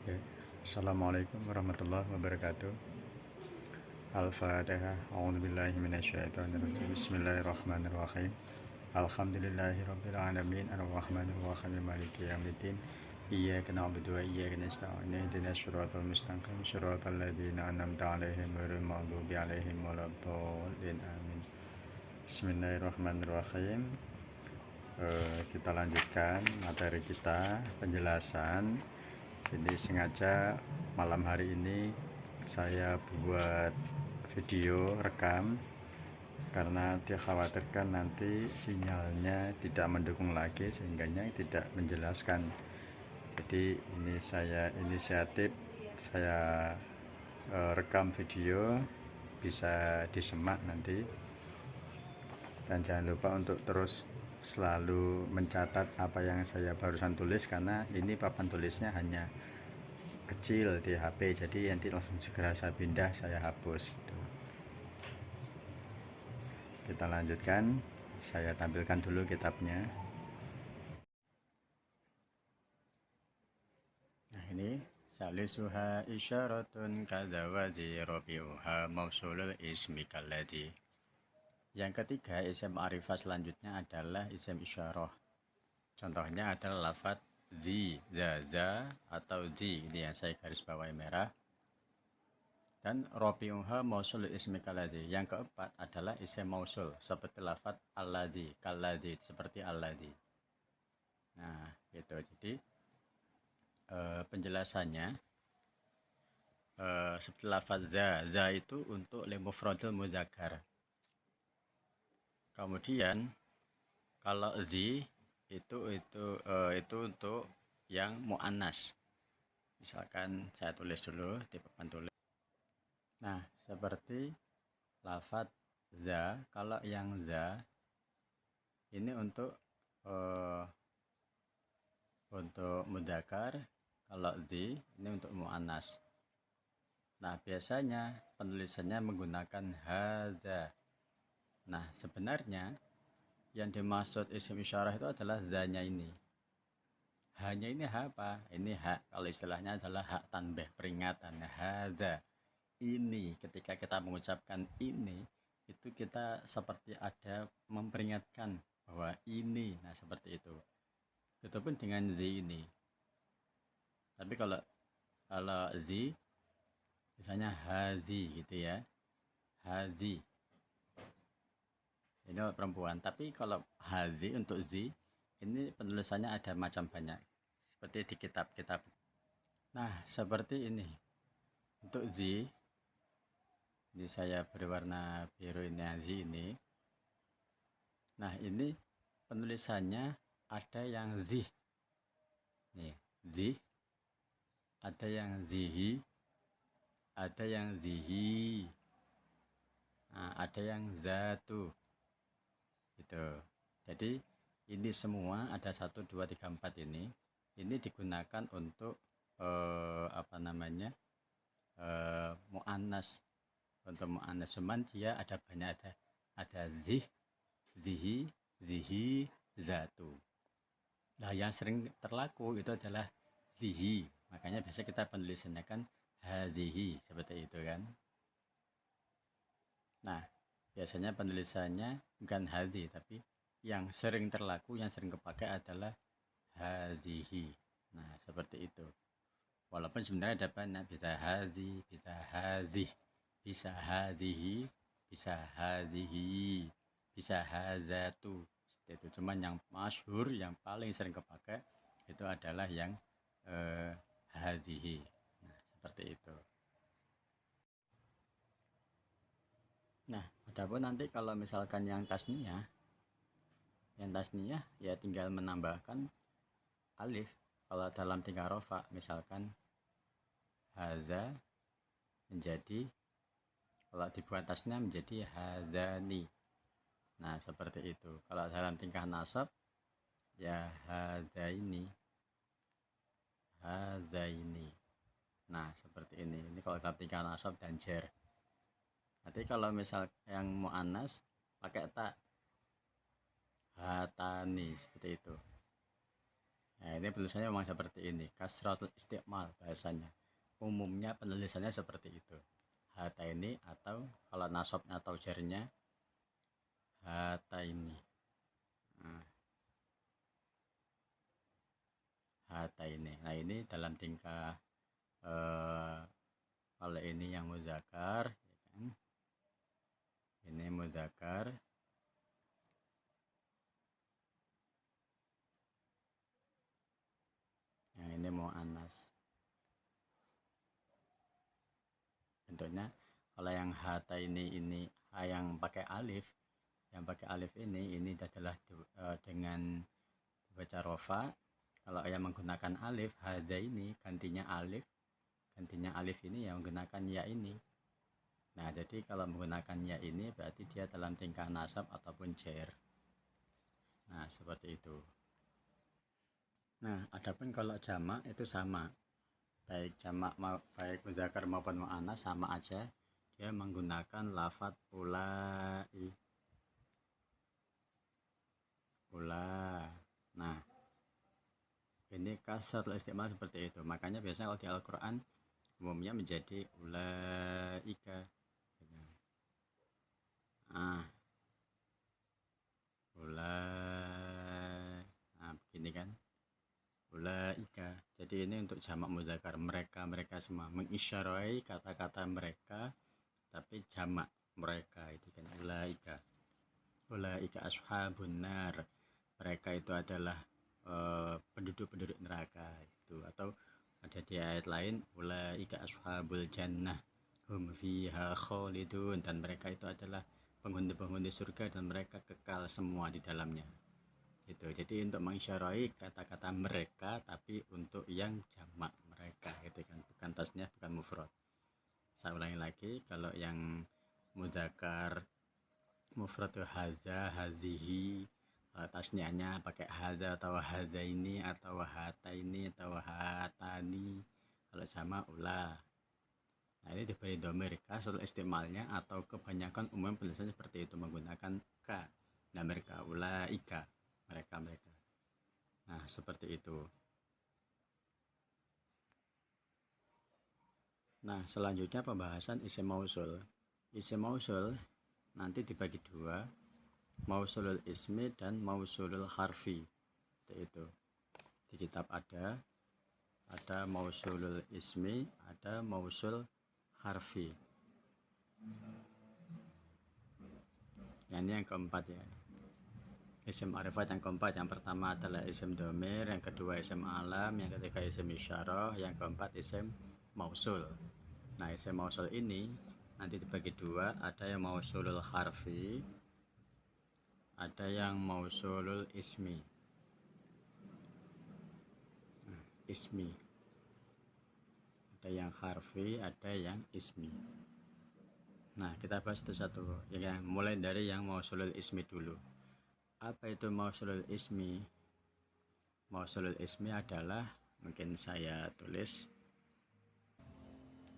Oke. Assalamualaikum warahmatullahi wabarakatuh. Al-Fatihah. A'udzubillahi minasyaitonirrajim. Bismillahirrahmanirrahim. Alhamdulillahirabbil alamin arrahmanir rahim maliki yaumiddin. Iyyaka na'budu wa iyyaka nasta'in. Ihdinas siratal mustaqim siratal ladzina an'amta 'alaihim ghairil maghdubi 'alaihim waladdallin. Amin. Bismillahirrahmanirrahim. Kita lanjutkan materi kita penjelasan. Jadi sengaja malam hari ini saya buat video rekam karena dikhawatirkan nanti sinyalnya tidak mendukung lagi sehingga tidak menjelaskan. Jadi ini saya inisiatif, saya rekam video, bisa disemak nanti. Dan jangan lupa untuk terus selalu mencatat apa yang saya barusan tulis, karena ini papan tulisnya hanya kecil di HP, jadi nanti langsung segera saya pindah, saya hapus gitu. Kita lanjutkan, saya tampilkan dulu kitabnya. Nah ini salisuha isyaratun kadawadi robiuha mausulul ismi kaladi. Yang ketiga, isim ma'rifah selanjutnya adalah isim isyarah. Contohnya adalah lafaz zi, za atau zi, ini yang saya garis bawahi merah. Dan robi'uha mausul ismi kalladzi. Yang keempat adalah isim mausul seperti lafaz alladzi, kalladzi, seperti alladzi. Nah, gitu. Jadi penjelasannya seperti lafaz za itu untuk limufradil mudzakkar. Kemudian kalau zi itu untuk yang muannas. Misalkan saya tulis dulu di papan tulis. Nah, seperti lafaz za, kalau yang za ini untuk mudzakkar, kalau zi ini untuk muannas. Nah, biasanya penulisannya menggunakan hadza. Nah, sebenarnya yang dimaksud isim isyarah itu adalah za-nya ini. Hanya ini apa? Ini hak. Kalau istilahnya adalah hak tanbih, peringatan. Hadza. Ini, ketika kita mengucapkan ini, itu kita seperti ada memperingatkan bahwa ini. Nah, seperti itu. Itu pun dengan zi ini. Tapi kalau zi misalnya hazi gitu ya, hazi ini perempuan. Tapi kalau hazi untuk zi ini penulisannya ada macam banyak, seperti di kitab-kitab. Nah, seperti ini untuk zi, ini saya beri warna biru ini, zi ini. Nah, ini penulisannya ada yang zi nih, zi, ada yang zihi, ada yang zihi, nah, ada yang zatu gitu. Jadi ini semua ada 1, 2, 3, 4 ini digunakan untuk mu'annas. Untuk mu'annas, cuman dia ada banyak, ada zih, zihi, zihi, zatu. Nah, yang sering terlaku itu adalah zihi, makanya biasa kita penulisannya kan hazihi, seperti itu kan. Nah, biasanya penulisannya bukan hazi, tapi yang sering terlaku, yang sering kepakai adalah hazihi. Nah, seperti itu. Walaupun sebenarnya ada banyak, bisa hazi, bisa hazih, bisa hazihi, bisa hazihi, bisa hazatu. Itu cuman yang masyhur, yang paling sering kepakai itu adalah yang hazihi. Nah, seperti itu. Nah, adapun nanti kalau misalkan yang tasniyah ya tinggal menambahkan alif. Kalau dalam tingkah rofa, misalkan haza menjadi, kalau dibuat tasniyah menjadi hazani. Nah, seperti itu. Kalau dalam tingkah nasab ya hazaini, hazaini. Nah, seperti ini. Ini kalau dalam tingkah nasab dan jar. Nanti kalau misal yang muannas pakai ta, hatani, seperti itu. Nah, ini penulisannya memang seperti ini, kasratul istiqmal bahasanya. Umumnya penulisannya seperti itu. Hata ini, atau kalau nasabnya atau jarnya hata ini. Nah, hata ini. Nah, ini dalam tingkah kalau ini yang muzakkar, ya kan? Ini muzakkar. Yang ini muannas. Bentuknya kalau yang hata ini yang pakai alif, ini adalah dengan baca rofa. Kalau yang menggunakan alif, hada ini gantinya alif ini yang menggunakan ya ini. Nah, jadi kalau menggunakan ya ini berarti dia dalam tingkah nasab ataupun jar. Nah, seperti itu. Nah, adapun kalau jamak itu sama, baik jamak baik muzakkar maupun muannas sama aja, dia menggunakan lafadz ulai. Nah, ini kasratul istiqmal seperti itu. Makanya biasanya kalau di Al-Quran umumnya menjadi ulaika. Nah, nah begini kan, ulaika. Jadi ini untuk jamak muzakkar, mereka semua, mengisyarai kata-kata mereka tapi jamak mereka itu kan, ulaika ashabun nar, mereka itu adalah penduduk-penduduk neraka itu. Atau ada di ayat lain, ulaika ashabul jannah hum fiha khalidun, dan mereka itu adalah penghuni-penghuni surga dan mereka kekal semua di dalamnya. Itu. Jadi untuk mengisyarai kata-kata mereka tapi untuk yang jamak mereka gitu kan, bukan tasnya, bukan mufrad. Saya ulangi lagi, kalau yang mudzakkar mufrad itu haza, hazihi, tasniahnya pakai haza atau haza ini atau hata ini atau hatani. Kalau sama ulah. Nah, ini diberi domir kasratul istimalnya, atau kebanyakan umum penulisan seperti itu menggunakan ka. Nah, mereka ulaika, mereka. Nah, seperti itu. Nah, selanjutnya pembahasan isim mausul. Isim mausul nanti dibagi dua, mausulul ismi dan mausulul harfi. Itu di kitab ada mausulul ismi, ada mausul harfi. Ini yang keempat ya, isim ma'rifat yang keempat. Yang pertama adalah isim domir, yang kedua isim alam, yang ketiga isim isyarah, yang keempat isim mausul. Nah, isim mausul ini nanti dibagi dua, ada yang mausulul harfi, ada yang mausulul ismi. Ada yang harfi, ada yang ismi. Nah, kita bahas satu-satu ya, mulai dari yang mausulul ismi dulu. Apa itu mausulul ismi? Mausulul ismi adalah, mungkin saya tulis.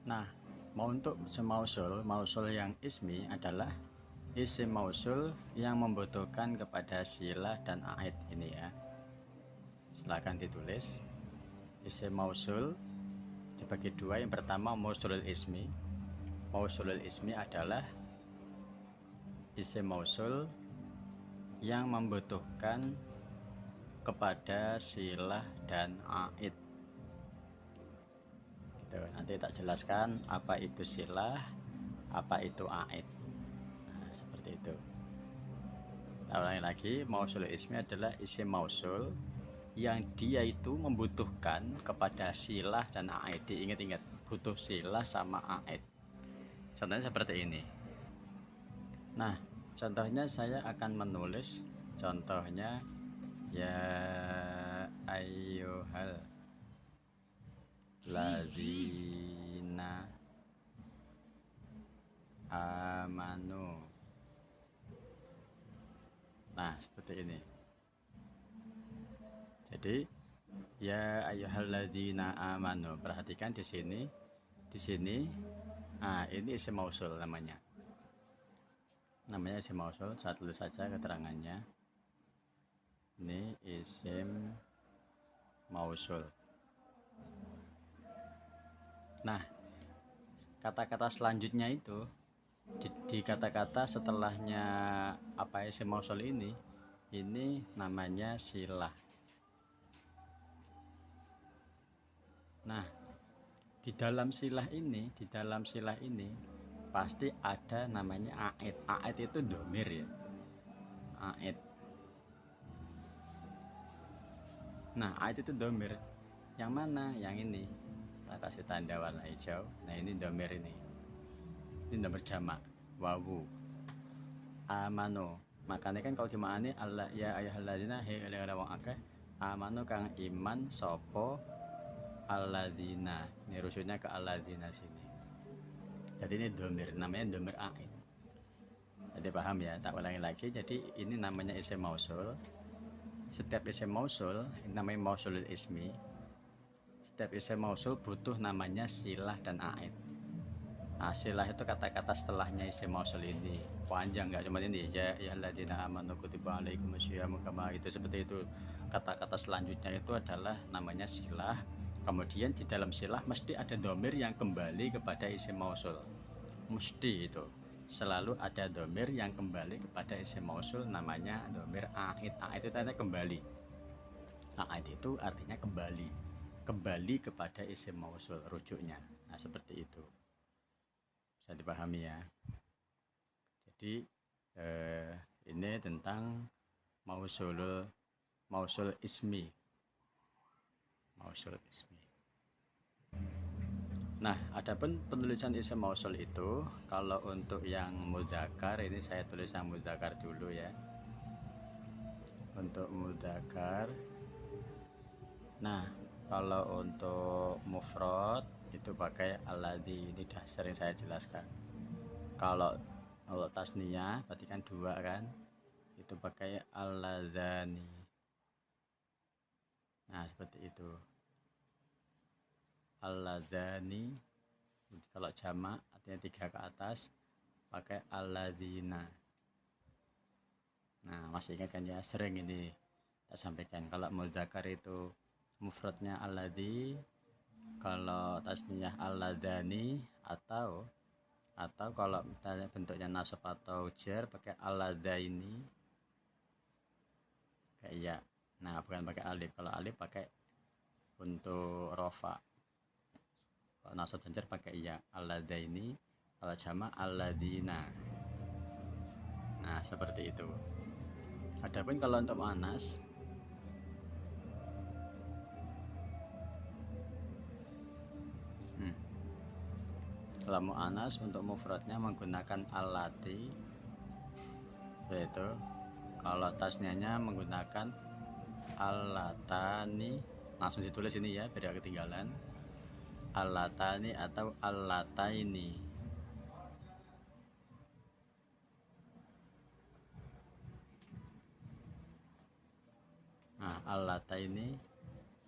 Nah, untuk mausul yang ismi adalah isim mausul yang membutuhkan kepada silah dan aid ini ya. Silakan ditulis. Isim mausul dibagi dua. Yang pertama mausulul ismi. Mausulul ismi adalah isim mausul yang membutuhkan kepada silah dan aid. Gitu. Nanti tak jelaskan apa itu silah, apa itu aid. Nah, seperti itu. Kita ulangi lagi, mausulul ismi adalah isim mausul yang dia itu membutuhkan kepada silah dan aid. Diingat-ingat, butuh silah sama aid. Contohnya seperti ini. Nah, contohnya saya akan menulis contohnya, ya ayyuhal ladzina amanu. Nah, seperti ini. Jadi ya ayyuhalladzina amanu, perhatikan di sini. Nah, ini isim mausul namanya isim mausul. Saya tulis saja keterangannya. Ini isim mausul. Nah, kata-kata selanjutnya itu di kata-kata setelahnya apa isim mausul ini namanya silah. Nah, di dalam silah ini pasti ada namanya aid. Aid itu domir ya. Aid. Nah, aid itu domir. Yang mana? Yang ini. Kita kasih tanda warna hijau. Nah, ini domir ini. Ini domir jamak. Wawu. Amano. Makanya kan kalau dimaknani Allah ya ayyuhalladzina he wong akeh amano kang iman sopo alladzina. Ini rujunya ke alladzina sini. Jadi ini domir, namanya domir aid. Jadi paham ya, tak ulangi lagi. Jadi ini namanya isim mausul. Setiap isim mausul namanya mausulul ismi. Setiap isim mausul butuh namanya silah dan aid. Nah, silah itu kata-kata setelahnya isim mausul ini. Panjang, nggak cuma ini ya alladzina amanu kutiba alaikumusyiyamu kama itu seperti itu. Kata-kata selanjutnya itu adalah namanya silah. Kemudian di dalam silah mesti ada domir yang kembali kepada isim mausul. Mesti itu. Selalu ada domir yang kembali kepada isim mausul, namanya domir aid. Aid itu artinya kembali. Aid itu artinya kembali kepada isim mausul rujuknya. Nah, seperti itu. Bisa dipahami ya. Jadi ini tentang mausul ismi. Mausul ismi. Nah, adapun penulisan isim mausul itu, kalau untuk yang mudzakkar ini saya tulis yang mudzakkar dulu ya. Untuk mudzakkar. Nah, kalau untuk mufrad itu pakai alladzi, ini dah sering saya jelaskan. Kalau tasniyah berarti kan dua kan, itu pakai alladzani. Nah, seperti itu. Alladzani. Kalau jamak artinya 3 ke atas pakai alladzina. Nah, masih ingat kan ya, sering ini kita sampaikan. Kalau mudzakkar itu mufradnya alladzi, kalau tasniyah alladzani, atau kalau misalnya bentuknya nasab atau jar pakai alladzaini kayak ya. Nah, bukan pakai alif. Kalau alif pakai untuk rofa. Kalau nasab dan jar pakai ya alladzaini, kalau jamak alladzina. Nah, seperti itu. Adapun kalau untuk muannas, kalau muannas untuk mufradnya menggunakan allati, yaitu kalau tasniahnya menggunakan allatani. Langsung ditulis ini ya biar ketinggalan. Allatani atau allataini. Nah, allataini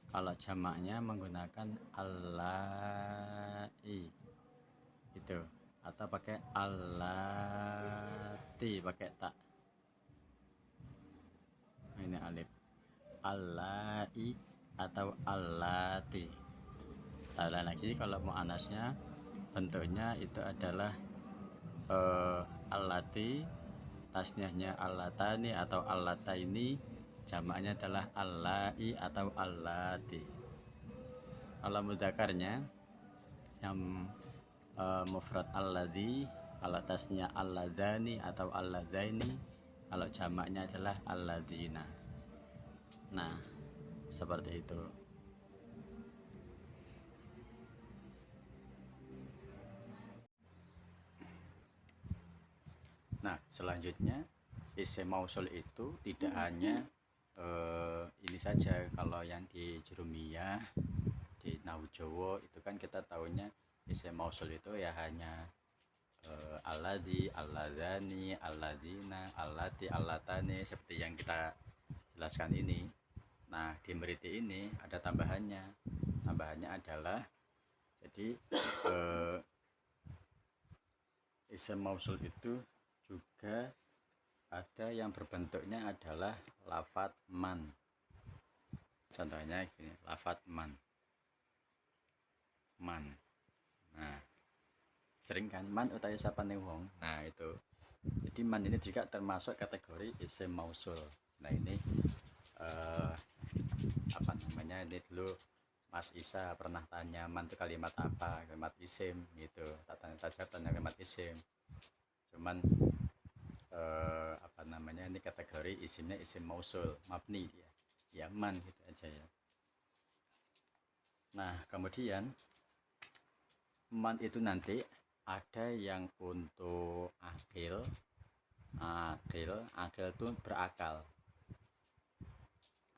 kalau jamaknya menggunakan allai itu, atau pakai allati pakai tak. Ini alif. Allai atau allati. Lain lagi kalau muannasnya bentuknya itu adalah allati, tasniahnya allatani atau allataini, jamaknya adalah allai atau allati. Kalau mudzakarnya yang mufrad alladzi, kalau tasniah alladzani atau alladzaini, kalau jamaknya adalah alladzina. Nah, seperti itu. Nah, selanjutnya isim mausul itu tidak hanya ini saja. Kalau yang di jurumiyah, di nahwu Jawa itu kan kita tahunya isim mausul itu ya hanya alladzi, alladzani, alladzina, allati, allatani seperti yang kita jelaskan ini. Nah, di Mriti ini ada tambahannya. Tambahannya adalah jadi isim mausul itu juga ada yang berbentuknya adalah lafadz man. Contohnya gini, lafat man. Nah, sering kan man utawi sapane wong. Nah, itu. Jadi man ini juga termasuk kategori isim mausul. Nah, ini apa namanya? Ini dulu Mas Isa pernah tanya man itu kalimat apa? Kalimat isim gitu. Tanya kalimat isim. Cuman apa namanya? Ini kategori isimnya isim mausul, mabni dia. Ya man gitu aja ya. Nah, kemudian man itu nanti ada yang untuk akil itu berakal.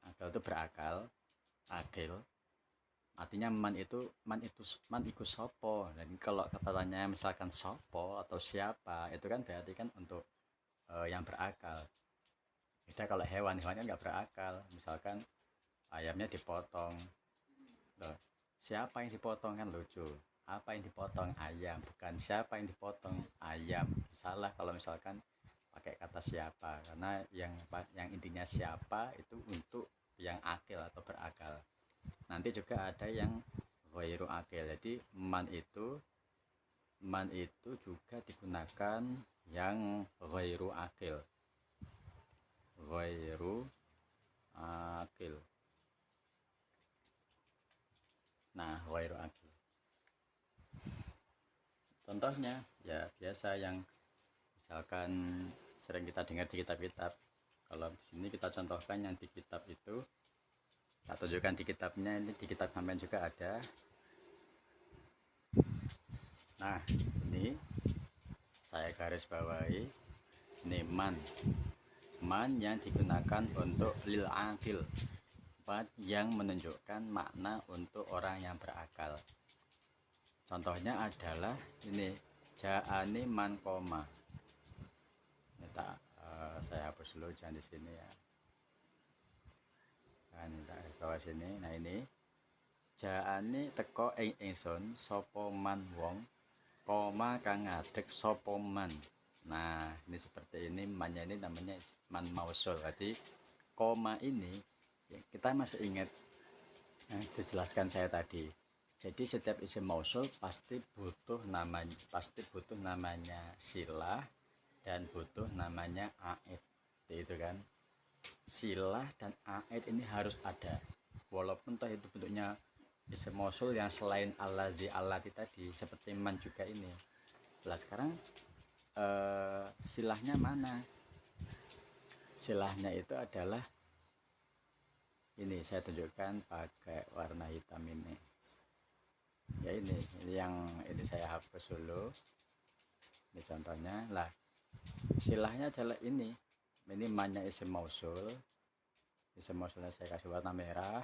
Akil itu berakal, akil. Artinya man itu sopo. Dan kalau katanya misalkan sopo atau siapa, itu kan berarti kan untuk yang berakal. Beda kalau hewan kan nggak berakal. Misalkan ayamnya dipotong. Loh, siapa yang dipotong kan lucu. Apa yang dipotong? Ayam. Bukan siapa yang dipotong? Ayam. Salah kalau misalkan pakai kata siapa, karena yang intinya siapa itu untuk yang akil atau berakal. Nanti juga ada yang ghairu akil. Jadi man itu juga digunakan yang ghairu akil. Ghairu akil. Nah, ghairu akil. Contohnya ya biasa yang misalkan sering kita dengar di kitab-kitab. Kalau di sini kita contohkan yang di kitab itu, kita tunjukkan di kitabnya, ini di kitab sampean juga ada. Nah, ini saya garis bawahi, ini man yang digunakan untuk lil akil, yang menunjukkan makna untuk orang yang berakal. Contohnya adalah ini, ja'ani man koma. Ini saya hapus dulu, jangan di sini ya. Nah, ini tak bawah sini. Nah, ini ja'ani teko ing ingsun sapa man wong koma kang ngadeg sapa man. Nah, ini seperti ini, mannya ini namanya man mausul. Jadi koma ini ya, kita masih ingat yang dijelaskan saya tadi. Jadi setiap isim mausul pasti butuh namanya silah dan butuh namanya aid. Itu kan. Silah dan aid ini harus ada. Walaupun toh itu bentuknya isim mausul yang selain allazi allati tadi, seperti man juga ini. Nah, sekarang silahnya mana? Silahnya itu adalah ini, saya tunjukkan pakai warna hitam ini. Ya ini yang ini saya hapus dulu. Ini contohnya. Lah, silahnya adalah ini mannya isim mausul. Isim mausulnya saya kasih warna merah.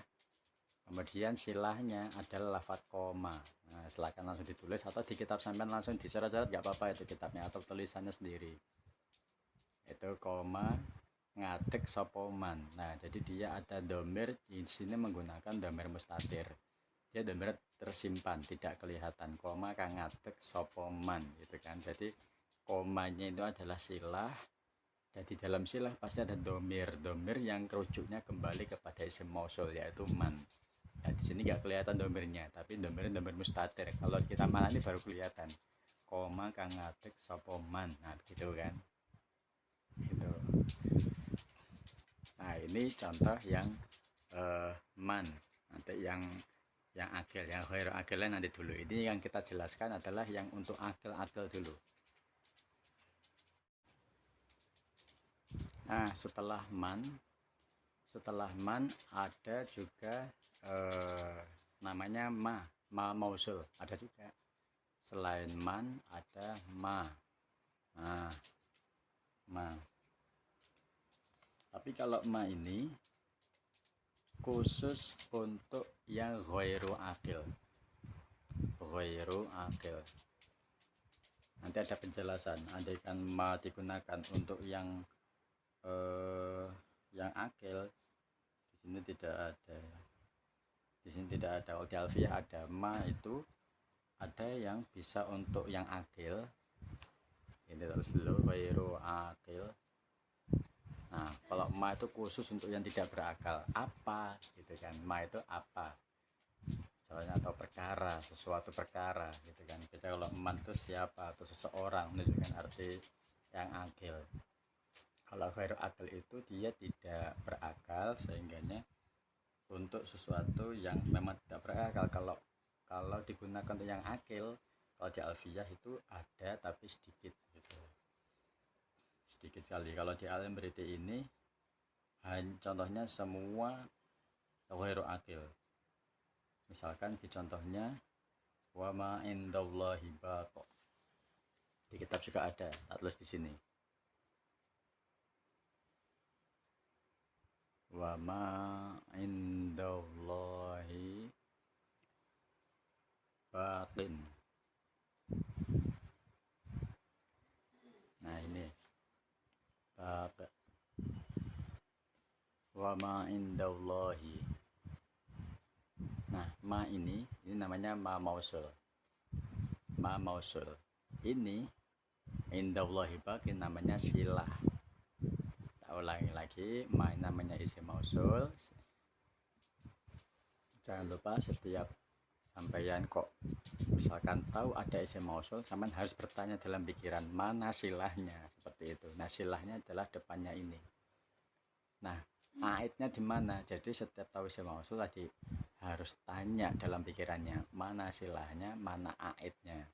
Kemudian silahnya adalah lafaz koma. Nah, silakan langsung ditulis atau di kitab sampean langsung dicoret-coret, nggak apa-apa itu kitabnya atau tulisannya sendiri. Itu koma ngadeg sopoman. Nah, jadi dia ada domir di sini menggunakan domir mustatir. Dia domir tersimpan, tidak kelihatan. Koma kang ngadeg sopoman, gitu kan. Jadi komanya itu adalah silah. Dan di dalam silah pasti ada domir yang kerujuknya kembali kepada isim mausul, yaitu man. Nah, di sini nggak kelihatan domirnya, tapi domir mustatir. Kalau kita mana ini baru kelihatan. Koma kang ngadeg sopoman. Nah, gitu kan. Gitu. Nah, ini contoh yang man. Nanti yang akil, yang ghairu akilnya nanti dulu. Ini yang kita jelaskan adalah yang untuk akil dulu. Nah, setelah man ada juga namanya ma mausul, ada juga. Selain man ada ma. Nah, ma. Tapi kalau ma ini khusus untuk yang ghairu akil. Nanti ada penjelasan. Andaikan ma digunakan untuk yang akil, di sini tidak ada. Kalau di alfiyah ada ma itu ada yang bisa untuk yang akil. Ini terus dulu ghairu akil. Nah, kalau ma itu khusus untuk yang tidak berakal. Apa gitu kan? Ma itu apa? Soalnya atau perkara, sesuatu perkara gitu kan. Kita kalau man itu siapa atau seseorang menunjukkan arti yang akil. Kalau khairu akal itu dia tidak berakal sehingganya untuk sesuatu yang memang tidak berakal. Kalau digunakan untuk yang akil, kalau di alfiyah itu ada tapi sedikit gitu. Sedikit kali. Kalau di alim beriti ini contohnya semua khairu akil. Misalkan di contohnya wa ma indallahi baqo. Di kitab juga ada, tak tulis di sini. Wa ma indallahi baqin. Nah, ini baq. Wa ma indallahi. Nah, ma ini namanya ma mausul. Ma mausul. Ini indallahi baqin namanya silah. Tak ulangi lagi, ma namanya isim mausul. Jangan lupa setiap sampaian kok misalkan tahu ada isim mausul, sampean harus bertanya dalam pikiran mana silahnya, seperti itu. Nah, silahnya adalah depannya ini. Nah, aidnya di mana? Jadi setiap tahu isim mausul tadi harus tanya dalam pikirannya mana silahnya, mana aidnya.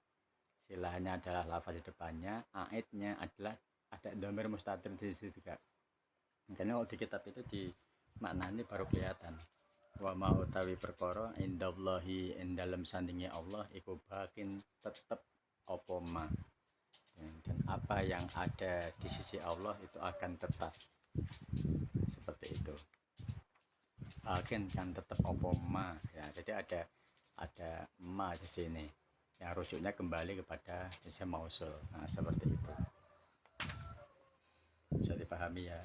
Silahnya adalah lafaz di depannya, aidnya adalah ada dhamir mustatir di situ juga. Makanya kalau di kitab itu di maknanya baru kelihatan. Wa ma utawi perkara indallahi dalam sandingnya Allah iku bakin tetep apa ma. Dan apa yang ada di sisi Allah itu akan tetap. Seperti itu. Bakin kan tetap apa ma ya. Jadi ada ma di sini. Yang rujuknya kembali kepada isim mausul. Nah, seperti itu. Bisa dipahami ya.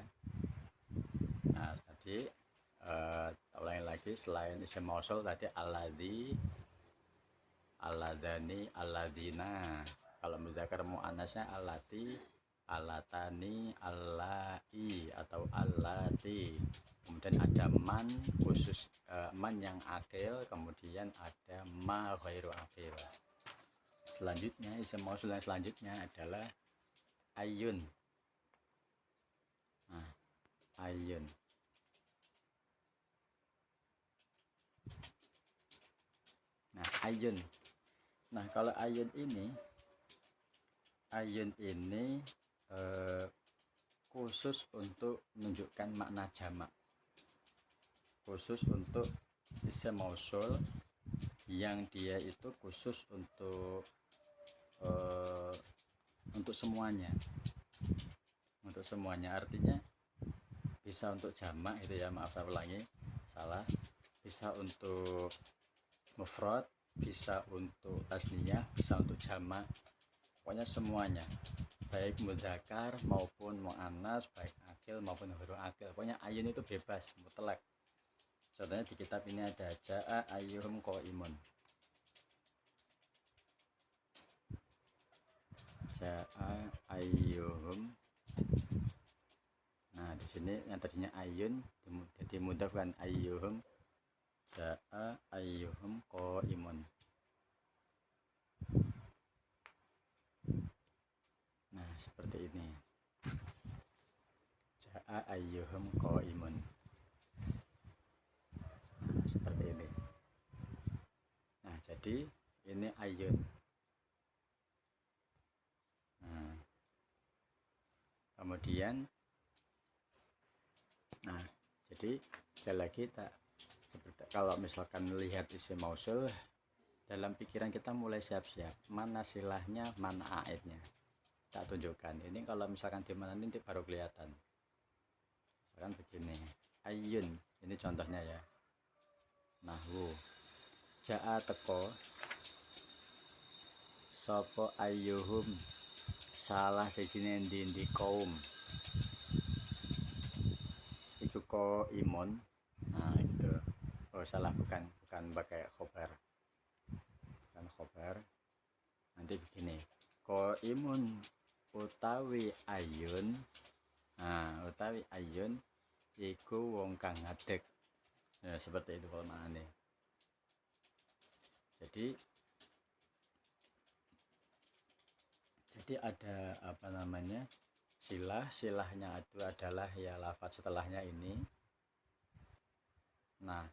Nah, tadi ulangi lagi, selain isim mausul tadi alladzi, alladani, alladina. Kalau muzakkar muannasnya allati, allatani, allai atau allati. Kemudian ada man khusus, man yang akil, kemudian ada ma ghairu akil. Selanjutnya isim mausul yang selanjutnya adalah ayun. Nah, ayun. Nah, ayun. Nah, kalau ayun ini khusus untuk menunjukkan makna jamak. Khusus untuk isim mausul yang dia itu khusus untuk semuanya. Untuk semuanya artinya bisa untuk jamak itu ya, maaf saya ulangi, salah. Bisa untuk mufrad, bisa untuk tasniyah, bisa untuk jamak. Pokoknya semuanya. Baik mudzakkar maupun muannas, baik akil maupun ghairu akil. Pokoknya ayun itu bebas, mutlak. Contohnya di kitab ini ada jaa ayyuhum qaimun. Jaa ayyuhum. Nah, di sini yang tadinya ayun jadi mudhaf kan ayyuhum. Jaa ayyuhum qaimun. Nah, seperti ini. Jaa ayyuhum qaimun. Nah, seperti ini. Nah, jadi ini ayun. Nah, kemudian nah, jadi sekali lagi seperti kalau misalkan lihat isim mausul, dalam pikiran kita mulai siap-siap mana silahnya, mana aidnya. Tak tunjukkan. Ini kalau misalkan di mana nanti baru kelihatan. Misalkan begini, ayun, ini contohnya ya. Nahwu jaa teko sopo ayyuhum salah sejine ndi kaum iku ko imun. Nah, itu salah, bukan pakai khobar, bukan khobar. Nanti begini, ko imun utawi ayun Nah, utawi ayun iku wong kang ngadeg. Ya, seperti itu kalau maknanya. Jadi ada apa namanya, silahnya itu adalah ya lafaz setelahnya ini. Nah,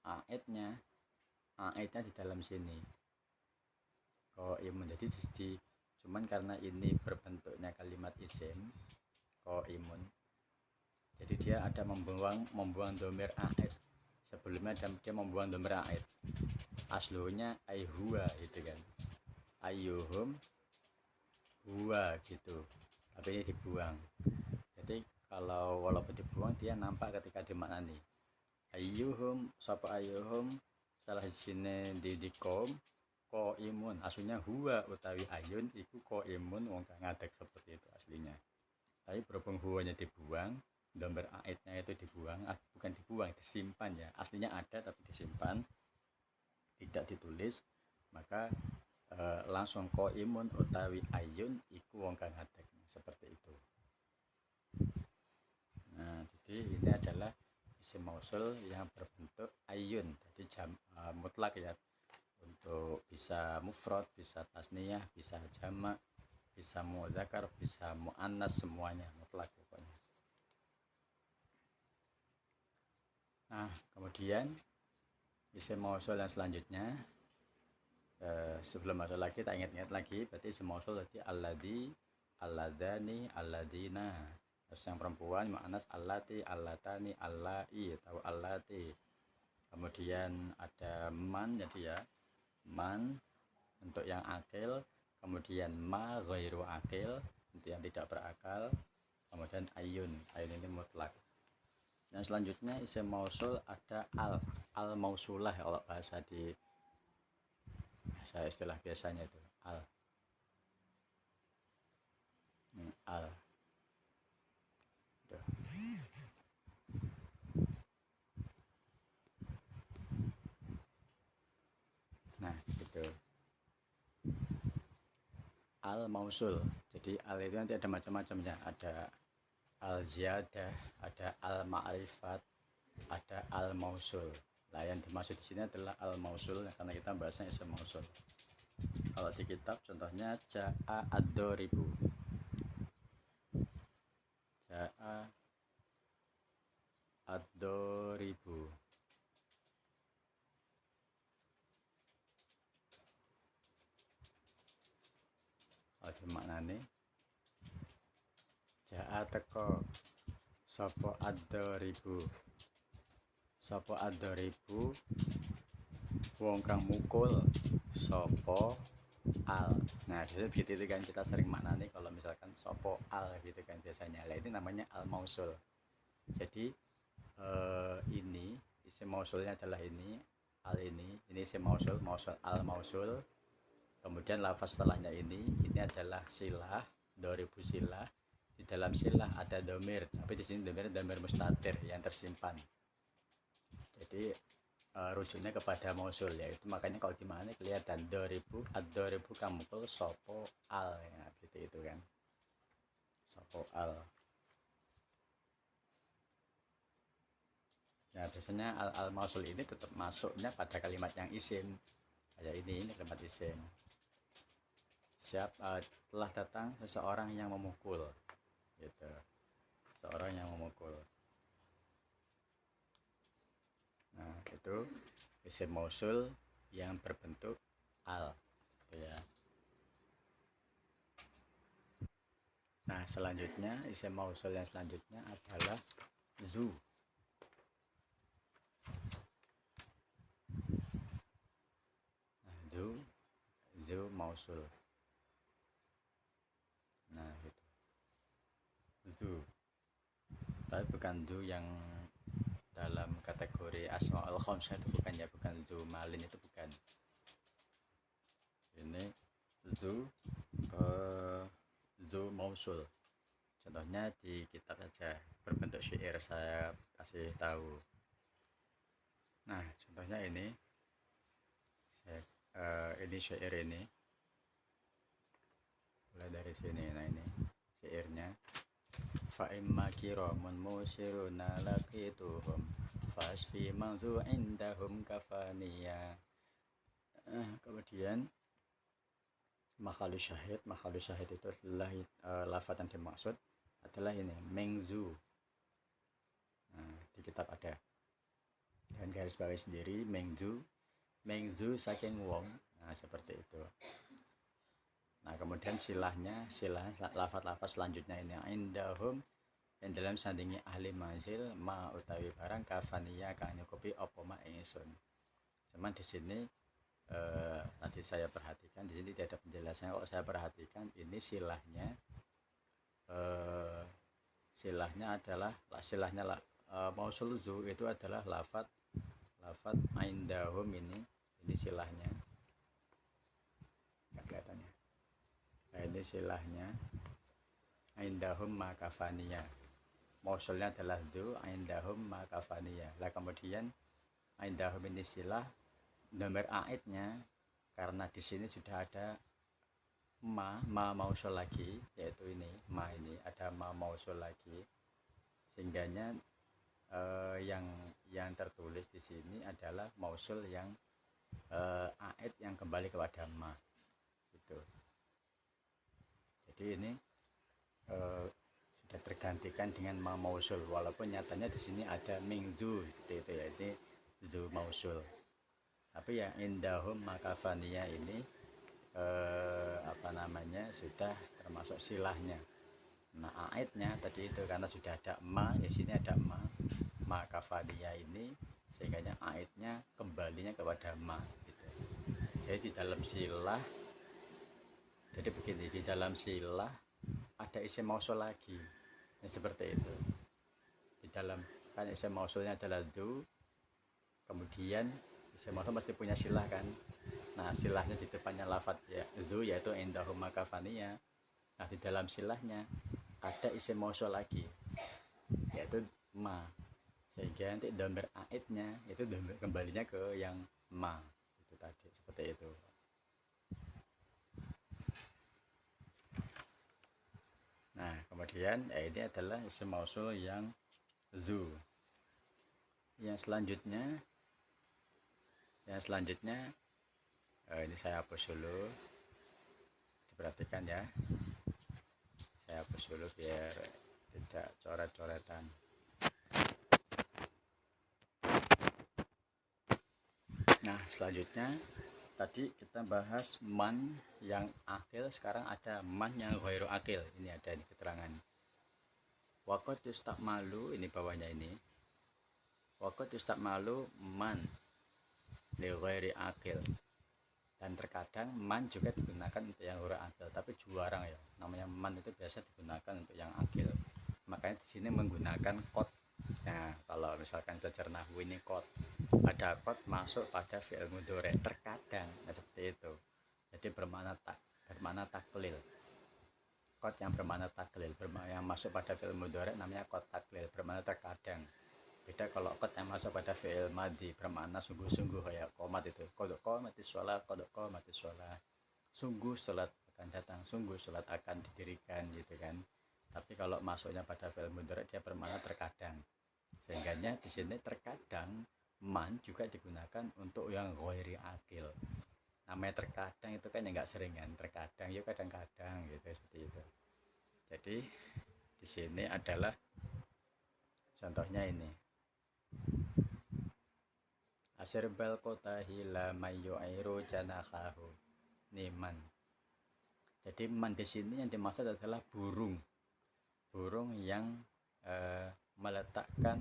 aidnya di dalam sini imun. Jadi cuman karena ini berbentuknya kalimat isim imun, jadi dia ada membuang domir aid. Sebelumnya dia membuang domir aid. Aslunya ayhuwa gitu kan, ayyuhum huwa gitu, tapi ini dibuang. Jadi kalau walaupun dibuang dia nampak ketika dimaknani. Ayyuhum sapa ayyuhum salah sini didikom ko imun, aslinya huwa utawi ayun iku ko imun wong kang ngadeg, seperti itu aslinya. Tapi berhubung huwanya dibuang, domber aidnya itu dibuang, bukan dibuang, disimpan ya. Aslinya ada tapi disimpan, tidak ditulis, maka langsung ko imun utawi ayun iku wong kang ngadeg, seperti itu. Nah, jadi ini adalah isim mausul yang berbentuk ayun, jadi mutlak ya, untuk bisa mufrad, bisa tasniyah, bisa jamak, bisa muzakkar, bisa muannas, semuanya mutlak pokoknya. Nah, kemudian isim mausul yang selanjutnya, sebelum masuk lagi tak ingat-ingat lagi, berarti isim mausul tadi alladzi, alladzani, alladzina. Terus yang perempuan muannas allati, allatani, allai atau allati. Kemudian ada man, jadi ya man untuk yang akil, kemudian ma ghairu akil untuk yang tidak berakal, kemudian ayun ini mutlak. Yang selanjutnya isim mausul ada al mausulah kalau bahasa istilah biasanya itu al. Duh. Nah gitu, al mausul. Jadi al itu nanti ada macam-macamnya, ada al ziyadah, ada al ma'rifat, ada al mausul. Nah, yang dimaksud di sini adalah al mausul karena kita bahasnya isim mausul. Kalau di kitab contohnya ja'a ad-doribu, ja'a ad-doribu. Kalau dimaknani ja'a teko sapa ad-doribu, sapa ad-doribu wong kang mukul sopo al. Nah begitu itu kan, kita sering maknani kalau misalkan sopo al gitu kan biasanya. Nah ini namanya al mausul. Jadi ini isim mausulnya adalah ini al, ini isim mausul, al mausul. Kemudian lafaz setelahnya ini adalah silah, doribu silah. Di dalam silah ada domir, tapi di sini domir mustatir yang tersimpan. Jadi rujuknya kepada mausul, yaitu makanya kalau di mana kelihatan ad-doribu kamukul sopo al ya, gitu itu kan, sopo al. Nah biasanya al mausul ini tetap masuknya pada kalimat yang isim, kayak ini kalimat isim. Telah datang seseorang yang memukul, gitu, seorang yang memukul. Nah itu isim mausul yang berbentuk al ya. Nah selanjutnya isim mausul yang selanjutnya adalah zu. Nah, zu mausul. Nah itu zu, tapi bukan zu yang dalam kategori asmaul khamsah, itu bukan ya, bukan zu malin, itu bukan. Ini zu mausul. Contohnya di kitab saja, berbentuk syair, saya kasih tahu. Nah contohnya ini ini syair ini, mulai dari sini. Nah ini syairnya, fa imma kiramun musiruna laqituhum fasbi manzu indahum kafaniya. Kemudian makhlus syahid itu adalah lafaz yang dimaksud adalah ini mengzu. Di kitab ada dan garis bawah sendiri mengzu saking wong. Seperti itu. Nah, kemudian silahnya lafaz selanjutnya ini indahum, yang dalam sandingi ahli manzil ma utawi barang kafaniya kang nyukupi apa ma ingsun. Cuman di sini tadi saya perhatikan di sini tidak ada penjelasannya. Kalau saya perhatikan ini silahnya mausul zu itu adalah lafaz indahum ini silahnya. Nggak kelihatannya. Nah, ini silahnya indahum makafaniya. Mausulnya adalah zu indahum makafaniya. Lah kemudian indahum ini silah, nomor aidnya karena di sini sudah ada ma mausul lagi, yaitu ini ma, ini ada ma mausul lagi, sehingganya yang tertulis di sini adalah mausul yang aid yang kembali kepada ma gitu. Jadi ini sudah tergantikan dengan ma mausul, walaupun nyatanya di sini ada mingzu seperti itu ya, ini zu mausul. Tapi yang indahum makafaniya ini sudah termasuk silahnya. Nah, aidnya tadi itu karena sudah ada ma, di sini ada ma kafaniya ini, sehingga aidnya kembalinya kepada ma gitu. Jadi di dalam silah, jadi begini, di dalam silah ada isim mausul lagi. Seperti itu. Di dalam kan isim mausulnya adalah zu, kemudian isim mausul pasti punya silah kan. Nah, silahnya di depannya lafaz ya zu, yaitu indahum makafaniya. Nah, di dalam silahnya ada isim mausul lagi, yaitu ma, sehingga nanti dhamir aidnya itu kembalinya ke yang ma itu tadi, seperti itu. Nah, kemudian ini adalah isim mausul yang zu. Yang selanjutnya ini saya hapus dulu, diperhatikan ya, saya hapus dulu biar tidak coret-coretan. Nah, selanjutnya tadi kita bahas man yang akil, sekarang ada man yang ghairu akil. Ini ada di keterangan. Waqad yustakmalu, ini bawahnya ini. Waqad yustakmalu man li ghairi akil. Dan terkadang man juga digunakan untuk yang ghairu akil, tapi jarang ya. Namanya man itu biasa digunakan untuk yang akil. Makanya di sini menggunakan qad. Nah, kalau misalkan belajar nahwu ini qad, ada qad masuk pada fi'il mudhari terkadang, seperti itu. Jadi bermakna taklil. Qad yang bermakna taklil, yang masuk pada fi'il mudhari namanya qad taklil, bermakna terkadang. Beda kalau qad yang masuk pada fi'il madhi, bermakna sungguh-sungguh, kayak qomat itu, qad qamatis shalah, qad qamatis shalah. Sungguh salat akan datang, sungguh salat akan didirikan gitu kan. Tapi kalau masuknya pada fi'il mudhari dia bermakna terkadang. Sehingga di sini terkadang man juga digunakan untuk yang ghairi akil. Namanya terkadang itu kan ya nggak sering kan, terkadang ya kadang-kadang gitu, seperti itu. Jadi di sini adalah contohnya ini. Asirbal kota hila mayu airu janakahu. Ini man. Jadi man di sini yang dimaksud adalah burung yang meletakkan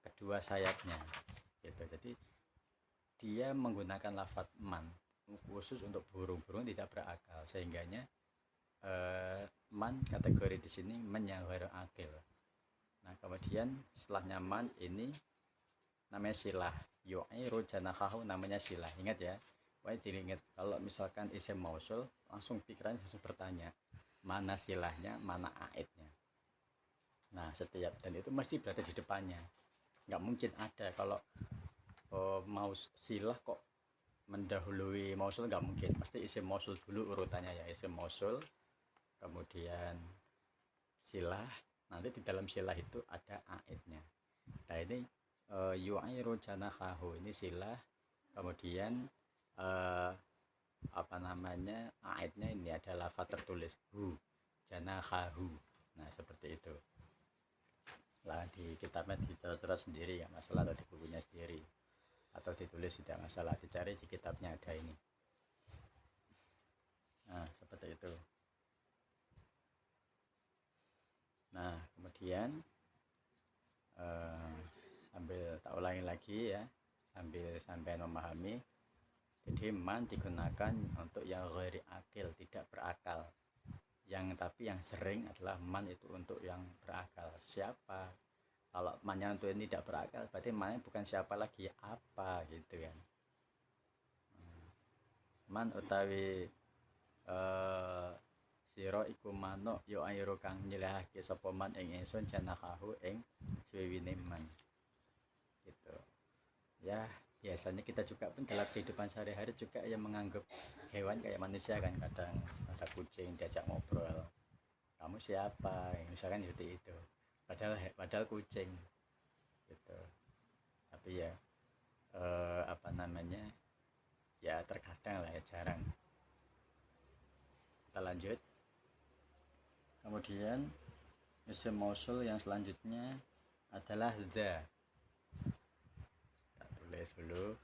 kedua sayapnya gitu. Jadi dia menggunakan lafaz man khusus untuk burung tidak berakal, sehingganya man kategori di sini man yang ghairu akil. Nah, kemudian setelahnya man ini namanya silah, yu'iru janakahu namanya silah. Ingat ya, diingat kalau misalkan isim mausul langsung pikiran langsung bertanya mana silahnya, mana aidnya. Nah, setiap, dan itu mesti berada di depannya. Nggak mungkin ada kalau mau silah kok mendahului mausul, nggak mungkin. Pasti isim mausul dulu urutannya ya, isim mausul, kemudian silah, nanti di dalam silah itu ada aidnya. Nah ini yu'iru janahahu, ini silah, kemudian apa namanya, aidnya ini ada lafaz tertulis hu, janahahu. Nah seperti itu lah, di kitabnya dicoret sendiri ya masalah, atau di bukunya sendiri, atau ditulis tidak masalah, dicari di kitabnya ada ini. Nah seperti itu. Nah kemudian sambil tak ulangi lagi ya, sampai memahami. Jadi man digunakan untuk yang ghairi akil, tidak berakal. Tapi yang sering adalah man itu untuk yang berakal. Siapa? Kalau mannya untuk ini tidak berakal, berarti mannya bukan siapa lagi, apa gitu kan. Man utawi sira iku manuk yo airo kang nyilehake sapa man ing ingsun janahahu ing suwiwine man. Gitu. Ya, biasanya kita juga pun dalam kehidupan sehari-hari juga yang menganggap hewan kayak manusia kan, kadang ada kucing diajak ngobrol, kamu siapa, misalkan seperti itu, padahal kucing gitu. Tapi ya apa namanya, ya terkadang lah ya, jarang. Kita lanjut. Kemudian isim mausul yang selanjutnya adalah za. Kita tulis dulu.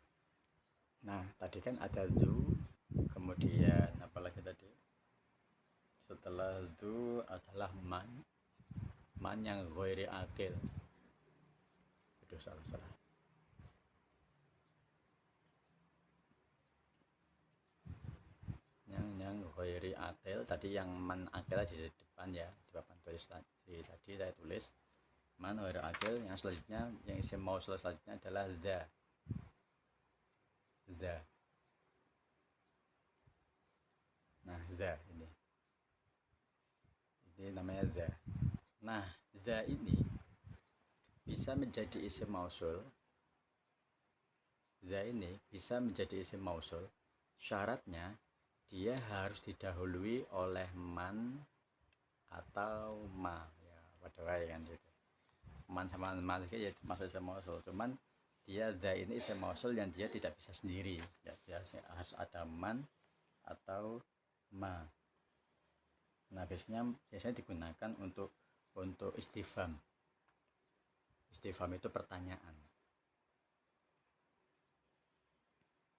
Nah tadi kan ada zu, kemudian apalagi tadi, setelah zu adalah man yang ghairi akil. Aduh salah. yang ghairi akil tadi, yang man akil di depan ya, di papan tulis tadi saya tulis man ghairi akil. Yang selanjutnya, yang isim mausul selanjutnya adalah za. Nah za ini namanya za. Nah za ini bisa menjadi isim mausul. Za ini bisa menjadi isim mausul, syaratnya dia harus didahului oleh man atau ma ya, pada kan gitu. Man sama ma ya masuk isim mausul, cuman dia za ini isim mausul yang dia tidak bisa sendiri ya, dia harus ada man atau ma. Nah biasanya digunakan untuk istifham. Istifham itu pertanyaan.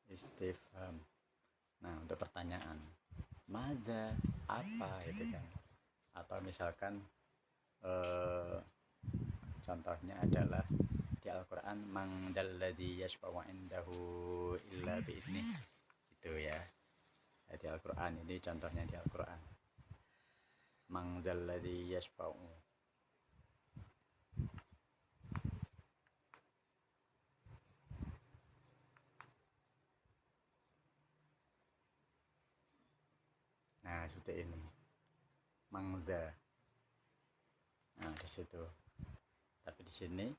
Istifham. Nah untuk pertanyaan, madza, apa gitu kan. Atau misalkan contohnya adalah di Al-Quran, man dalladzi yashfa'u indahu illa bi'idnih, gitu ya. Di Al-Quran ini contohnya, di Al-Quran man dalladzi yashfa'u. Nah seperti ini, mangza. Nah di situ. Tapi di sini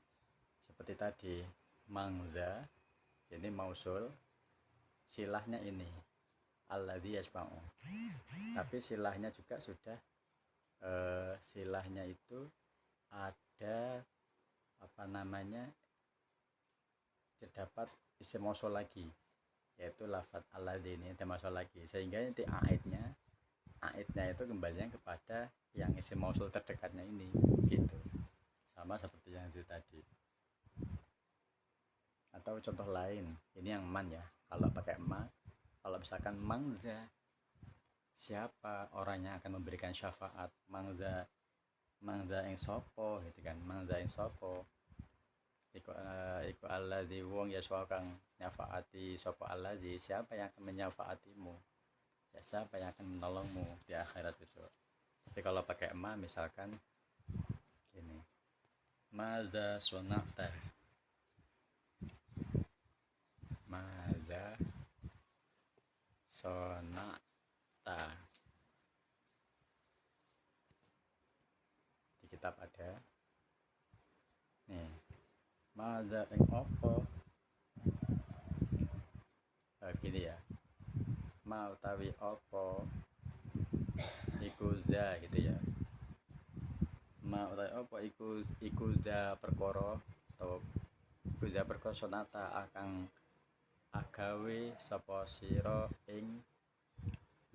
seperti tadi, mangza ini mausul, silahnya ini alladzi yasma'u. Tapi silahnya juga sudah silahnya itu ada apa namanya, terdapat isim mausul lagi, yaitu lafaz alladzi ini termasuk lagi, sehingga nanti aidnya itu kembalinya kepada yang isim mausul terdekatnya ini gitu, sama seperti yang itu tadi. Atau contoh lain, ini yang man ya, kalau pakai ma, kalau misalkan mangza, siapa orang yang akan memberikan syafaat, mangza yang sopo gitu kan, mangza yang sopo iku alladzi wong ya kang nyafaati sopo alladzi, siapa yang akan menyafaatimu ya, siapa yang akan menolongmu di akhirat besok. Tapi kalau pakai ma misalkan gini, madza sunata, madza sonata, di kitab ada nih, madza ing opo, gini ya, ma utawi opo iku za gitu ya. ma utawa apa iku za perkara atau iku za perkara sonata akang agawe sapa sira ing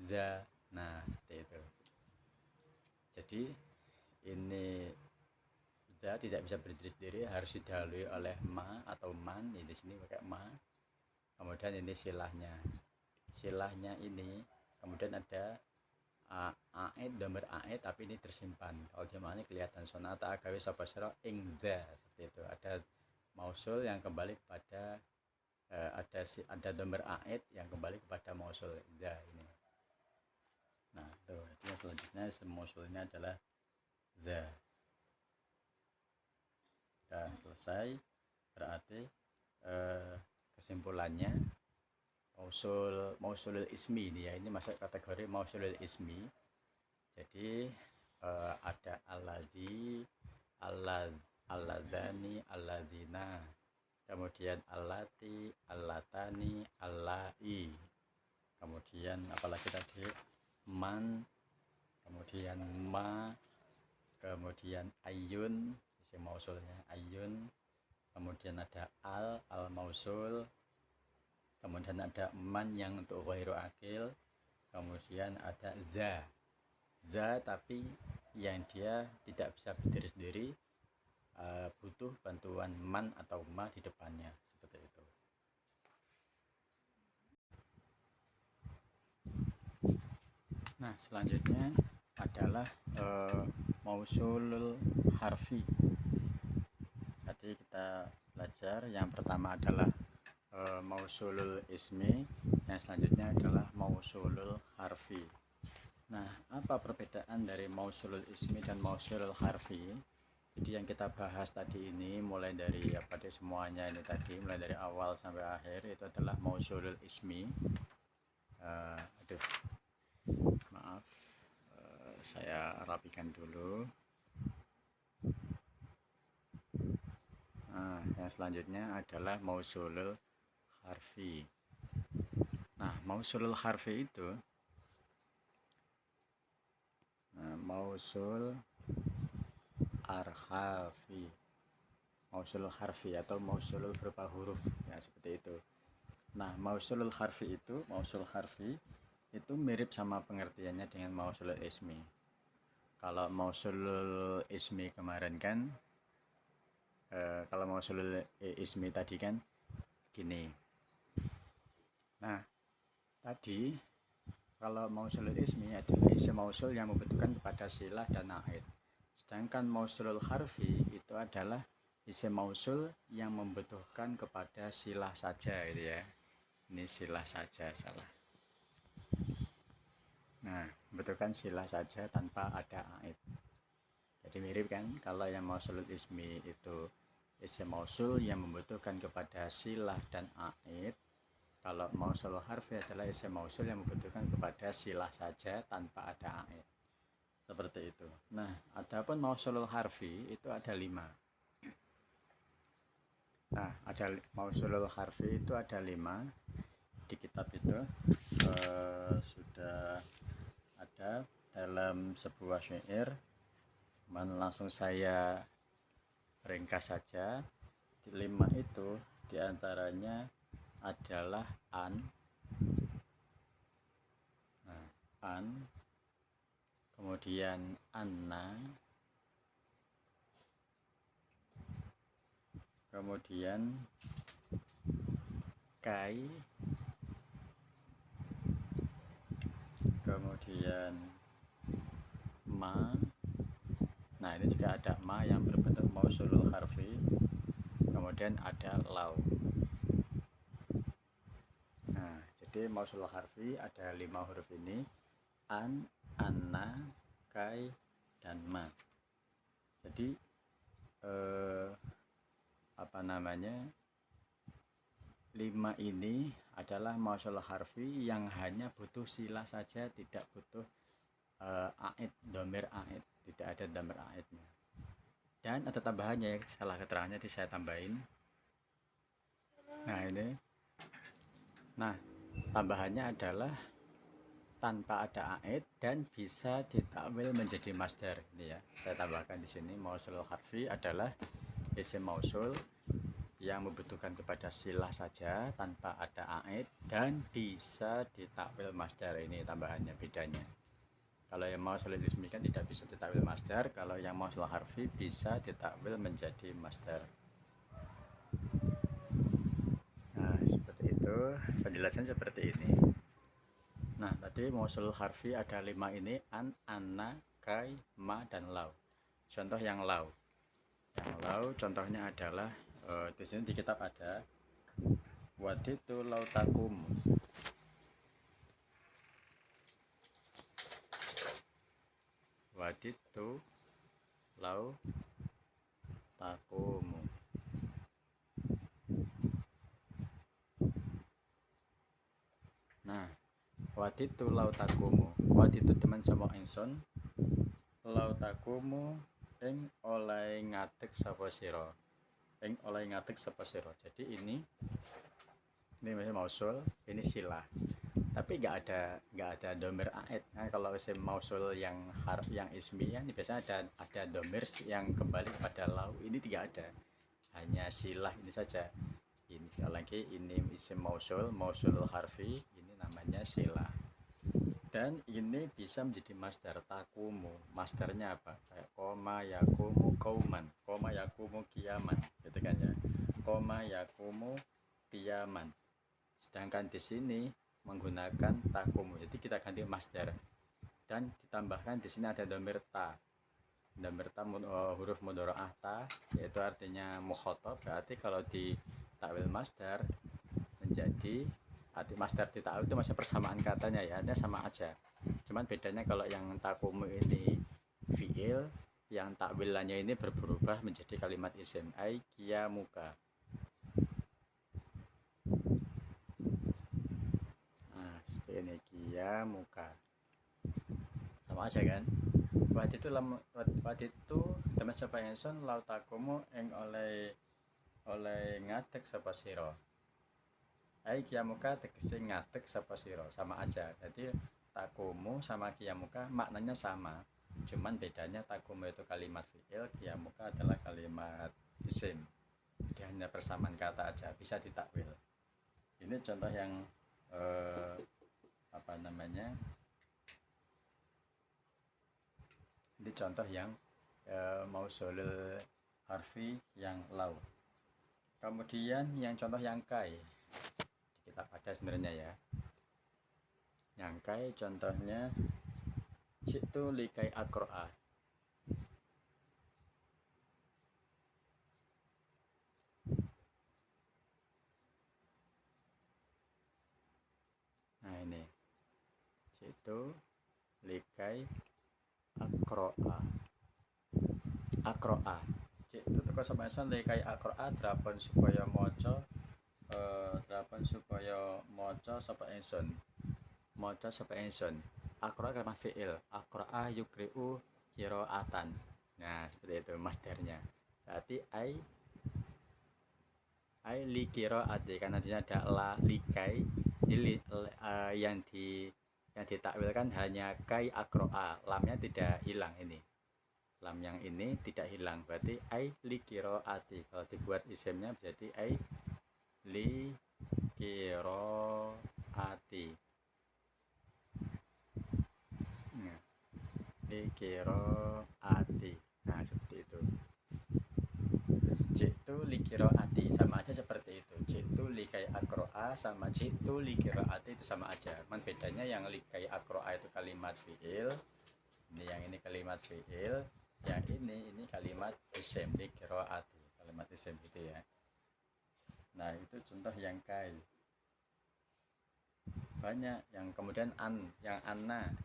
za. Nah, seperti itu. Jadi ini za tidak bisa berdiri sendiri, harus didahului oleh ma atau man. Di sini pakai ma. Kemudian ini silahnya ini kemudian ada aid, domir aid, tapi ini tersimpan. Kalau di mana kelihatan sonata agawe sapa sira ing za, seperti itu. Ada mausul yang kembali kepada ada domir aid yang kembali kepada mausul za ini. Nah, tuh, yang selanjutnya mausulnya adalah za. Sudah selesai, berarti kesimpulannya mausulul ismi ini ya, ini masuk kategori mausulul ismi. Jadi ada alladzi, alladzani, alladzina, kemudian allati, allatani, allai, kemudian apalagi tadi man, kemudian ma, kemudian ayun, isi mausulnya ayun, kemudian ada al mausul, kemudian ada man yang untuk ghairu akil, kemudian ada za tapi yang dia tidak bisa berdiri sendiri, butuh bantuan man atau ma di depannya, seperti itu. Nah, selanjutnya adalah mausulul harfi. Tadi kita belajar yang pertama adalah mausulul ismi, yang selanjutnya adalah mausulul harfi. Nah, apa perbedaan dari mausulul ismi dan mausulul harfi? Jadi yang kita bahas tadi ini mulai dari semuanya ini tadi, mulai dari awal sampai akhir itu adalah mausulul ismi. Maaf, saya rapikan dulu. Nah, yang selanjutnya adalah mausulul harfi. Nah, mausulul harfi itu mausul arhafi, mausulul harfi atau mausulul berupa huruf ya, seperti itu. Nah, mausulul harfi itu mirip sama pengertiannya dengan mausulul ismi. Kalau mausulul ismi kemarin kan kalau mausulul ismi tadi kan gini. Nah, tadi kalau mausulul ismi adalah isim mausul yang membutuhkan kepada silah dan aid. Sedangkan mausulul harfi itu adalah isim mausul yang membutuhkan kepada silah saja, gitu ya. Ini silah saja, salah. Nah, membutuhkan silah saja tanpa ada aid. Jadi mirip kan, kalau yang mausulul ismi itu isim mausul yang membutuhkan kepada silah dan aid. Kalau mausulul harfi adalah isim mausul yang membutuhkan kepada silah saja tanpa ada aid. Seperti itu. Nah, adapun mausulul harfi itu ada 5. Nah, ada mausulul harfi itu ada 5. Di kitab itu sudah ada dalam sebuah syair. Langsung saya ringkas saja. Di 5 itu diantaranya adalah an, kemudian anna, kemudian kai, kemudian ma. Nah, ini juga ada ma yang berbentuk mausulul harfi, kemudian ada lau. Nah, jadi mausulul harfi ada 5 huruf ini: an, anna, kai, dan ma. Jadi 5 ini adalah mausulul harfi yang hanya butuh silah saja, tidak butuh aid, domir aid, tidak ada domir aidnya. Dan ada tambahannya ya, salah keterangannya saya tambahin. Nah, ini. Nah, tambahannya adalah tanpa ada aid dan bisa ditakwil menjadi masdar. Ini ya, saya tambahkan di sini mausul harfi adalah isim mausul yang membutuhkan kepada silah saja tanpa ada aid dan bisa ditakwil masdar. Ini tambahannya, bedanya. Kalau yang mausul ismi kan tidak bisa ditakwil masdar, kalau yang mausul harfi bisa ditakwil menjadi masdar. Nah, seperti itu, penjelasan seperti ini. Nah, tadi mausul harfi ada 5 ini, an, anna, kai, ma, dan lau. Contoh yang lau. Yang lau contohnya adalah di sini di kitab ada waditu lau takum. Waditu lau takumu. Nah, waditu lau takumu. Waditu teman sama ingsun. Lau takumu ing oleh ngatek sapa sira. Ing oleh ngatek sapa sira. Jadi ini masih mausul, ini silah. Tapi nggak ada domir aid. Nah, kalau isim mausul yang harf yang ismi ini biasanya ada domir yang kembali pada lau. Ini tidak ada, hanya silah ini saja. Ini sekali lagi, ini isim mausul harfi, ini namanya silah. Dan ini bisa menjadi masdar takumu. Masdarnya apa? Kayak koma yakumu kauman, koma yakumu kiaman, gitu kan ya. Koma yakumu kiaman. Sedangkan di sini menggunakan takumu, jadi kita ganti masdar dan ditambahkan di sini ada domir ta. Domir ta huruf mudharaah ta, yaitu artinya mukhathab. Berarti kalau di takwil masdar menjadi arti masdar di takwil itu masih persamaan katanya ya, artinya sama aja. Cuman bedanya kalau yang takumu ini fiil, yang takwilannya ini berubah menjadi kalimat isim ai kiamuka. Ini kiamuka, sama aja kan. Waditu teman sapa ingsun lau takumu ing oleh ngadeg sapa sira. Ai kiamuka tegese ngadeg sapa sira, sama aja. Jadi takumu sama kiamuka maknanya sama, cuman bedanya takumu itu kalimat fi'il, kiamuka adalah kalimat isim. Jadi hanya persamaan kata aja, bisa ditakwil. Ini contoh yang ini contoh yang mausulul harfi yang lau. Kemudian yang contoh yang kai, kita ada sebenarnya ya. Yang kai contohnya jitu likai akro'a. Nah ini jitu likai akro'a. Akro'a jitu teko sama ingsun likai akro'a drapan supaya maca sapa ingsun. Maca sapa ingsun. Akro'a kalimat fi'il. Akro'a yukri'u qira'atan. Nah, seperti itu masdarnya. Berarti ai li qira'ati, karena di sini ada la likai. Ini yang ditakwilkan hanya kai akro'a. Lamnya tidak hilang ini. Lam yang ini tidak hilang. Berarti ai li qira'ati. Kalau dibuat isimnya jadi ai li qira'ati. Nah, li qira'ati. Nah, seperti itu. Jitu li qira'ati sama aja seperti itu. Jitu likai akro'a sama jitu li qira'ati itu sama aja. Cuman bedanya yang likai akro'a itu kalimat fi'il. Ini yang ini kalimat fi'il. Yang ini kalimat isim, li qira'ati. Kalimat isim gitu ya. Nah, itu contoh yang kai. Banyak yang kemudian yang anna.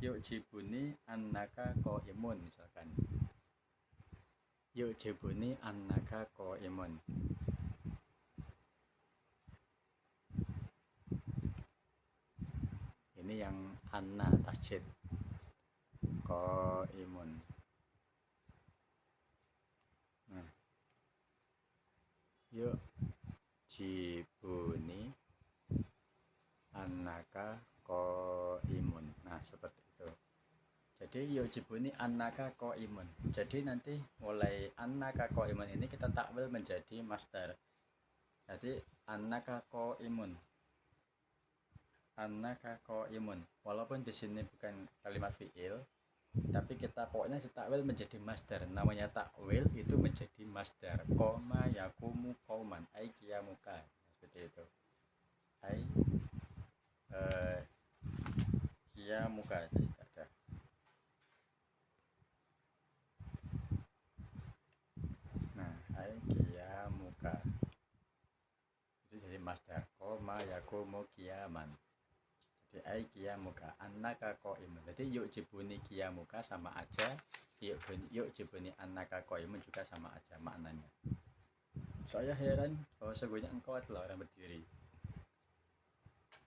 Yuk jibuni annaka qaimun misalkan. Yuk jibuni annaka qaimun. Ini yang anna tasjid qaimun. Nah, yuk jibuni annaka qaimun. Nah, seperti itu. Jadi yujibu ini annaka qaimun. Jadi nanti mulai annaka qaimun ini kita takwil menjadi masdar. Jadi annaka qaimun. Annaka qaimun. Walaupun di sini bukan kalimat fiil, tapi kita pokoknya ditakwil menjadi masdar. Namanya takwil itu menjadi masdar. Qoma yakumu qauman ai qiyamuka. Seperti itu. Ai qiyamuka itu sudah ada. Nah, ai qiyamuka. Itu jadi masdar. Qoma yakumu qiyaman. Jadi ai qiyamuka annaka qaimun. Jadi yujibuni qiyamuka sama aja, yujibuni annaka qaimun juga sama aja maknanya. Saya heran bahwa sesungguhnya engkau adalah orang berdiri.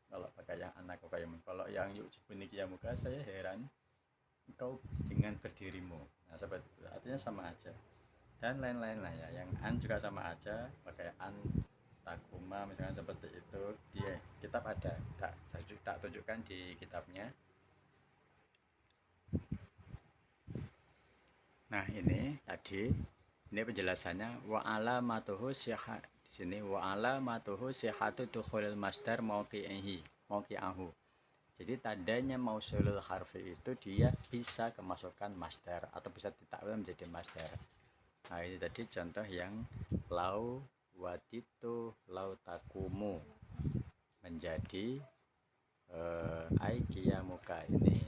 Kalau pakai yang annaka qaimun. Kalau yang yujibuni qiyamuka saya heran engkau dengan berdirimu. Nah, seperti itu. Artinya sama aja. Dan lain-lain lah ya. Yang an juga sama aja, pakai an takuma misalnya seperti itu. Di kitab ada, tak tunjukkan di kitabnya. Nah, ini tadi ini penjelasannya wa alamatuhu sihhat. Di sini wa alamatuhu sihhatu dukhulil masdar mauqi'ahu. Jadi tandanya mausulul harfi itu dia bisa kemasukan masdar atau bisa ditakwil menjadi masdar. Nah, ini tadi contoh yang lau watitu lau takumu menjadi ai qiyamuka ini.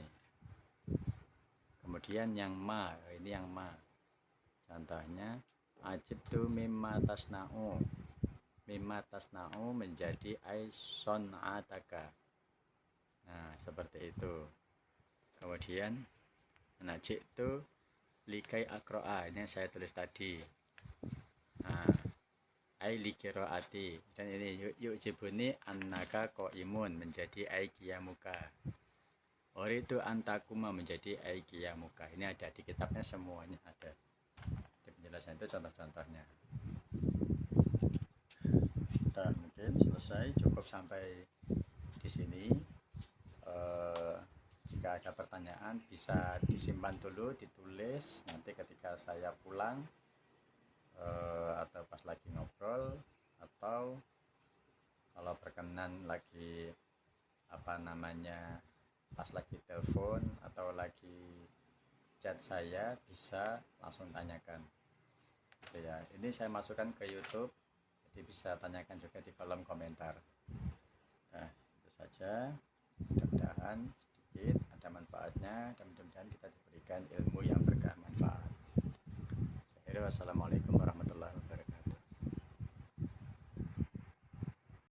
Kemudian yang ma, ini yang ma. Contohnya ajibtu mimma tasna'u. Mimma tasna'u menjadi ai son'ataka. Nah, seperti itu. Kemudian najitu likai akro'a, ini yang saya tulis tadi. Nah, ai likiroati. Dan ini yujibuni annaka qaimun menjadi ai qiyamuka. Itu antakuma menjadi ai qiyamuka. Ini ada di kitabnya, semuanya ada. Di penjelasan itu contoh-contohnya. Dan mungkin selesai, cukup sampai di sini. Jika ada pertanyaan bisa disimpan dulu, ditulis nanti ketika saya pulang atau pas lagi ngobrol, atau kalau berkenan lagi pas lagi telepon atau lagi chat saya bisa langsung tanyakan. Oke ya, ini saya masukkan ke YouTube, jadi bisa tanyakan juga di kolom komentar. Nah, itu saja. Mudah-mudahan sedikit ada manfaatnya dan mudah-mudahan kita diberikan ilmu yang berkah manfaat. Wassalamualaikum.